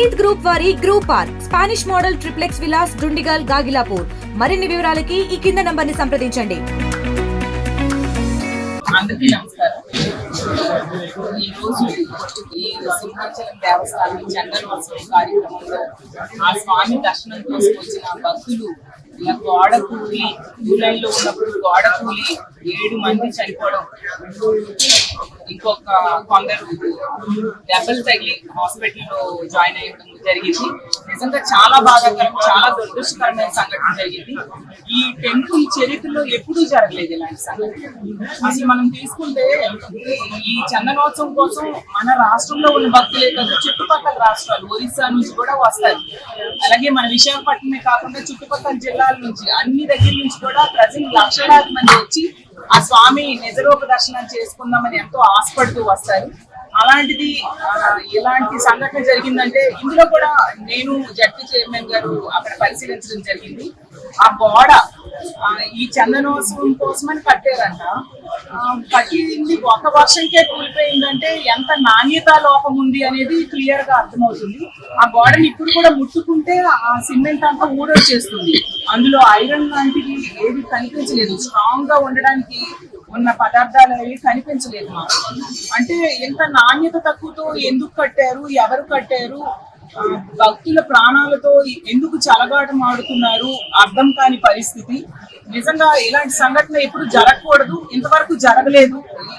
Praneeth group వారి group park Spanish model triplex Vilas Dundigal Gagillapur. మరిన్ని వివరాలకి ఈ కింద నంబర్ని సంప్రదించండి. అందరికీ నమస్కారం. ఈరోజు ఈ సింహాచలం దేవస్థానం చందనోత్సవం కార్యక్రమంలో ఆ స్వామి దర్శనం కోసం వచ్చిన భక్తులు ఇలా గోడ కూలి ఊళ్ళలో ఉన్నప్పుడు గోడ కూలి 7 మంది చనిపోవడం, ఇంకొక కొందరు దెబ్బలు తగిలి హాస్పిటల్లో జాయిన్ అయ్యడం జరిగింది. నిజంగా చాలా బాధాకరం, చాలా దురదృష్టకరమైన సంఘటన జరిగింది. ఈ టెంపుల్ చరిత్రలో ఎప్పుడూ జరగలేదు ఇలాంటి సంఘటన. అసలు మనం తీసుకుంటే ఈ చందనోత్సవం కోసం మన రాష్ట్రంలో ఉన్న భక్తులే కాదు, చుట్టుపక్కల రాష్ట్రాలు ఒరిస్సా నుంచి కూడా వస్తారు. అలాగే మన విశాఖపట్నమే కాకుండా చుట్టుపక్కల జిల్లాల నుంచి అన్ని దగ్గర నుంచి కూడా ప్రజలు లక్షలాది మంది వచ్చి ఆ స్వామి నిజరూప దర్శనం చేసుకుందామని ఎంతో ఆశపడుతూ వస్తారు. అలాంటిది ఇలాంటి సంఘటన జరిగిందంటే ఇందులో కూడా నేను జడ్పీ చైర్మన్ గారు అక్కడ పరిశీలించడం జరిగింది. ఆ గోడ ఈ చందనోత్సవం కోసమని కట్టారంట. కట్టింది ఒక వర్షంకే కూలిపోయిందంటే ఎంత నాణ్యతా లోపం ఉంది అనేది క్లియర్ గా అర్థమవుతుంది. ఆ గోడని ఇప్పుడు కూడా ముట్టుకుంటే ఆ సిమెంట్ అంతా ఊడొచ్చేస్తుంది. అందులో ఐరన్ లాంటివి ఏవి కనిపించలేదు, స్ట్రాంగ్ గా ఉండడానికి ఉన్న పదార్థాలు అనేవి కనిపించలేదు మాకు. అంటే ఎంత నాణ్యత తక్కువతో ఎందుకు కట్టారు, ఎవరు కట్టారు, భక్తుల ప్రాణాలతో ఎందుకు చెలగాటం ఆడుతున్నారు అర్థం కాని పరిస్థితి. నిజంగా ఇలాంటి సంఘటన ఎప్పుడు జరగకూడదు, ఇంతవరకు జరగలేదు.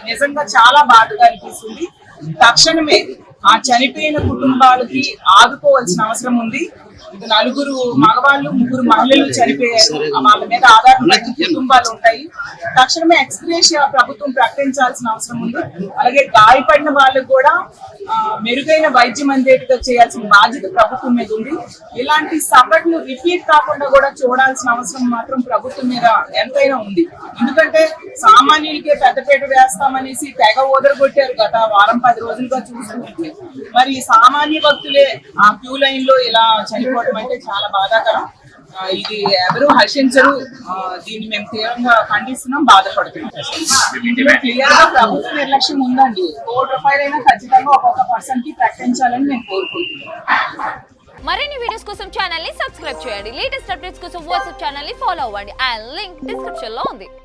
నిజంగా చాలా బాధగా అనిపిస్తుంది. తక్షణమే ఆ చనిపోయిన కుటుంబాలకి ఆదుకోవాల్సిన అవసరం ఉంది. 4 మగవాళ్ళు 3 మహిళలు చనిపోయారు. వాళ్ళ మీద ఆధారపడిన కుటుంబాలు ఉంటాయి. తక్షణమే ఎక్స్గ్రేషియా ప్రభుత్వం ప్రకటించాల్సిన అవసరం ఉంది. అలాగే గాయపడిన వాళ్ళకు కూడా మెరుగైన వైద్యం అందేట్టుగా చేయాల్సిన బాధ్యత ప్రభుత్వం మీద ఉంది. ఇలాంటి సంఘటనలు రిపీట్ కాకుండా కూడా చూడాల్సిన అవసరం మాత్రం ప్రభుత్వం మీద ఎంతైనా ఉంది. ఎందుకంటే సామాన్యులకే పెద్దపేట వేస్తామనేసి తెగ ఓదరగొట్టారు గత వారం 10 రోజులుగా చూస్తుంటే. మరి సామాన్య భక్తులే ఆ క్యూ లైన్ లో ఇలా చనిపోవడం అంటే చాలా బాధాకరం. ఇది ఎవరు హర్షించరు. దీన్ని మేము తీవ్రంగా ఖండిస్తున్నాం, బాధపడుతున్నాం. క్లియర్ గా ప్రభుత్వ నిర్లక్ష్యం ఉందండి. ₹1 అయినా ఖచ్చితంగా ఒక్కొక్క పర్సన్ కి ప్రకటించాలని మేము కోరుకుంటున్నాం. మరిన్ని వీడియోస్ కోసం ఛానల్ ని సబ్స్క్రైబ్ చేయండి. లేటెస్ట్ అప్డేట్స్ కోసం వాట్సాప్ ఛానల్ ని ఫాలో అవ్వండి. ఆ లింక్ డిస్క్రిప్షన్ లో ఉంది.